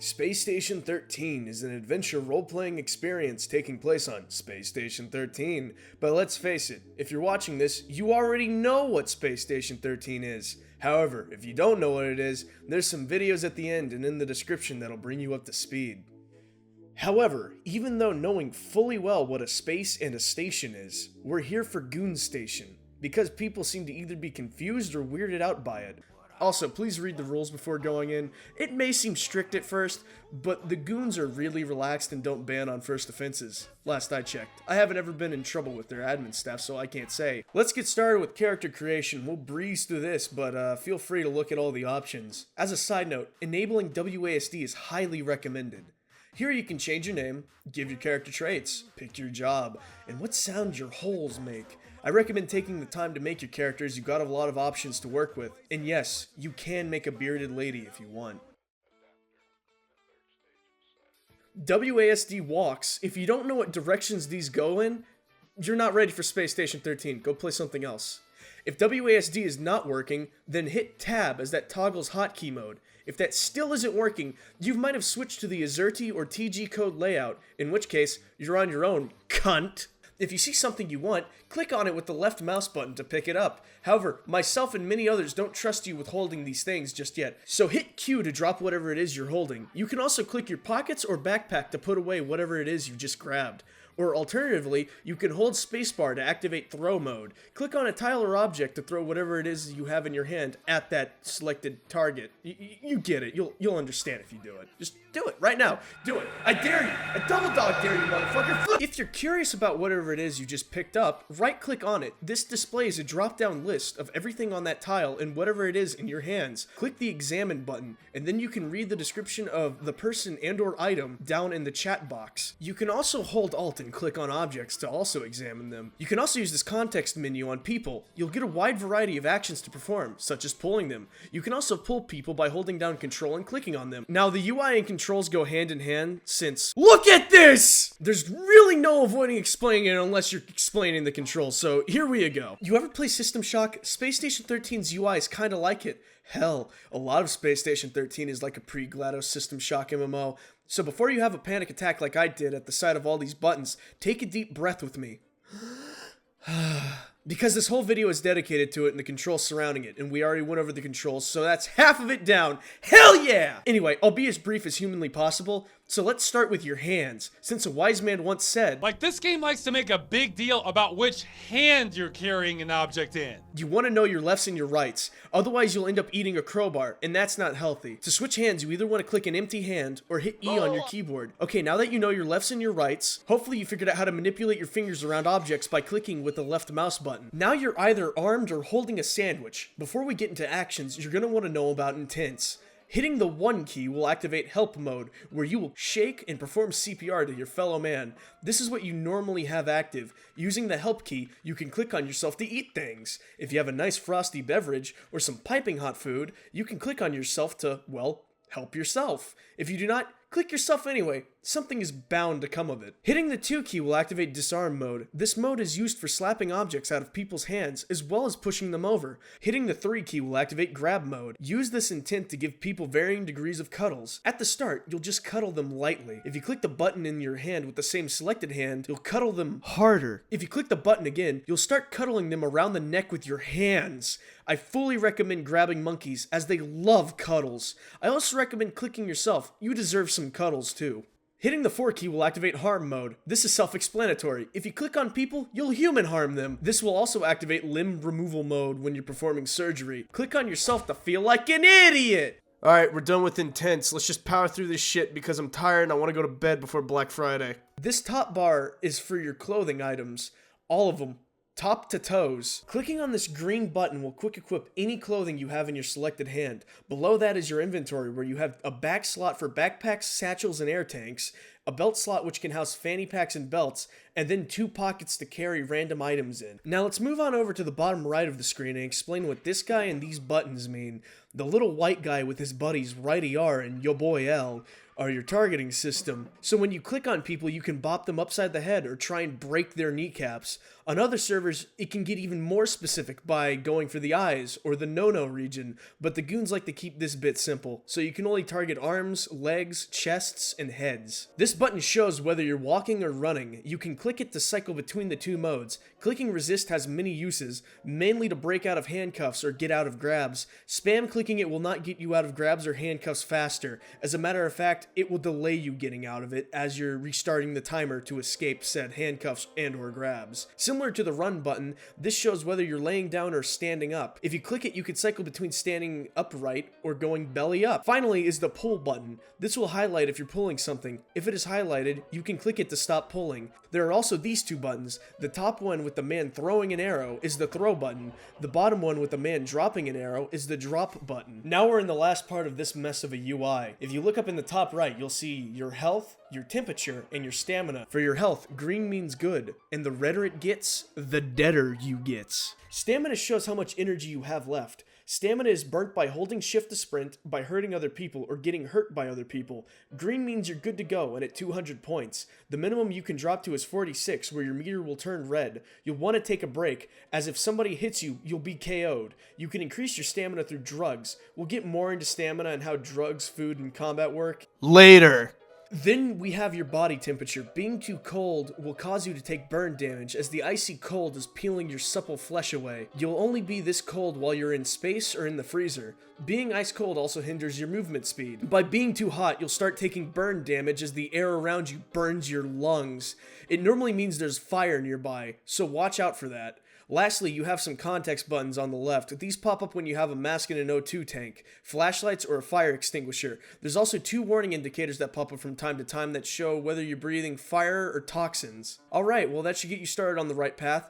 Space Station 13 is an adventure role-playing experience taking place on Space Station 13. But let's face it, if you're watching this, you already know what Space Station 13 is. However, if you don't know what it is, there's some videos at the end and in the description that'll bring you up to speed. However, even though knowing fully well what a space and a station is, we're here for Goonstation, because people seem to either be confused or weirded out by it. Also, please read the rules before going in. It may seem strict at first, but the goons are really relaxed and don't ban on first offenses. Last I checked. I haven't ever been in trouble with their admin staff, so I can't say. Let's get started with character creation. We'll breeze through this, but feel free to look at all the options. As a side note, enabling WASD is highly recommended. Here you can change your name, give your character traits, pick your job, and what sound your holes make. I recommend taking the time to make your characters. You've got a lot of options to work with. And yes, you can make a bearded lady if you want. WASD walks. If you don't know what directions these go in, you're not ready for Space Station 13. Go play something else. If WASD is not working, then hit Tab as that toggles hotkey mode. If that still isn't working, you might have switched to the AZERTY or TG code layout, in which case, you're on your own, cunt. If you see something you want, click on it with the left mouse button to pick it up. However, myself and many others don't trust you with holding these things just yet, so hit Q to drop whatever it is you're holding. You can also click your pockets or backpack to put away whatever it is you just grabbed. Or alternatively, you can hold spacebar to activate throw mode. Click on a tile or object to throw whatever it is you have in your hand at that selected target. You get it. You'll understand if you do it. Just do it right now. Do it. I dare you. I double dog dare you, motherfucker. If you're curious about whatever it is you just picked up, right click on it. This displays a drop down list of everything on that tile and whatever it is in your hands. Click the examine button and then you can read the description of the person and or item down in the chat box. You can also hold Alt and click on objects to also examine them. You can also use this context menu on people. You'll get a wide variety of actions to perform, such as pulling them. You can also pull people by holding down Control and clicking on them. Now the UI and controls go hand in hand since, look at this! There's really no avoiding explaining it unless you're explaining the controls, so here we go. You ever play System Shock? Space Station 13's UI is kinda like it. Hell, a lot of Space Station 13 is like a pre-GLaDOS System Shock MMO. So before you have a panic attack like I did at the sight of all these buttons, take a deep breath with me. Because this whole video is dedicated to it and the controls surrounding it, and we already went over the controls, so that's half of it down. Hell yeah! Anyway, I'll be as brief as humanly possible, so let's start with your hands, since a wise man once said, like, this game likes to make a big deal about which hand you're carrying an object in. You want to know your lefts and your rights, otherwise you'll end up eating a crowbar, and that's not healthy. To switch hands, you either want to click an empty hand, or hit E on your keyboard. Okay, now that you know your lefts and your rights, hopefully you figured out how to manipulate your fingers around objects by clicking with the left mouse button. Now you're either armed or holding a sandwich. Before we get into actions, you're going to want to know about intents. Hitting the 1 key will activate help mode, where you will shake and perform CPR to your fellow man. This is what you normally have active. Using the help key, you can click on yourself to eat things. If you have a nice frosty beverage or some piping hot food, you can click on yourself to, well, help yourself. If you do not, click yourself anyway. Something is bound to come of it. Hitting the 2 key will activate disarm mode. This mode is used for slapping objects out of people's hands, as well as pushing them over. Hitting the 3 key will activate grab mode. Use this intent to give people varying degrees of cuddles. At the start, you'll just cuddle them lightly. If you click the button in your hand with the same selected hand, you'll cuddle them harder. If you click the button again, you'll start cuddling them around the neck with your hands. I fully recommend grabbing monkeys, as they love cuddles. I also recommend clicking yourself. You deserve some cuddles too. Hitting the 4 key will activate harm mode. This is self-explanatory. If you click on people, you'll human harm them. This will also activate limb removal mode when you're performing surgery. Click on yourself to feel like an idiot! Alright, we're done with intents. Let's just power through this shit because I'm tired and I want to go to bed before Black Friday. This top bar is for your clothing items. All of them. Top to toes. Clicking on this green button will quick equip any clothing you have in your selected hand. Below that is your inventory, where you have a back slot for backpacks, satchels, and air tanks, a belt slot which can house fanny packs and belts, and then 2 pockets to carry random items in. Now let's move on over to the bottom right of the screen and explain what this guy and these buttons mean. The little white guy with his buddies Righty R and Yo Boy L are your targeting system. So when you click on people, you can bop them upside the head or try and break their kneecaps. On other servers, it can get even more specific by going for the eyes or the no-no region, but the goons like to keep this bit simple, so you can only target arms, legs, chests, and heads. This button shows whether you're walking or running. You can click it to cycle between the two modes. Clicking resist has many uses, mainly to break out of handcuffs or get out of grabs. Spam clicking it will not get you out of grabs or handcuffs faster. As a matter of fact, it will delay you getting out of it as you're restarting the timer to escape said handcuffs and or grabs. Similar to the run button, this shows whether you're laying down or standing up. If you click it, you can cycle between standing upright or going belly up. Finally is the pull button. This will highlight if you're pulling something. If it is highlighted, you can click it to stop pulling. There are also these two buttons. The top one with the man throwing an arrow is the throw button. The bottom one with the man dropping an arrow is the drop button. Now we're in the last part of this mess of a UI. If you look up in the top right, you'll see your health, your temperature, and your stamina. For your health, green means good, and the redder it gets, the deader you gets. Stamina shows how much energy you have left. Stamina is burnt by holding shift to sprint, by hurting other people, or getting hurt by other people. Green means you're good to go and at 200 points. The minimum you can drop to is 46, where your meter will turn red. You'll want to take a break, as if somebody hits you, you'll be KO'd. You can increase your stamina through drugs. We'll get more into stamina and how drugs, food, and combat work later. Then we have your body temperature. Being too cold will cause you to take burn damage, as the icy cold is peeling your supple flesh away. You'll only be this cold while you're in space or in the freezer. Being ice cold also hinders your movement speed. By being too hot, you'll start taking burn damage as the air around you burns your lungs. It normally means there's fire nearby, so watch out for that. Lastly, you have some context buttons on the left. These pop up when you have a mask in an O2 tank, flashlights, or a fire extinguisher. There's also 2 warning indicators that pop up from time to time that show whether you're breathing fire or toxins. Alright, well that should get you started on the right path.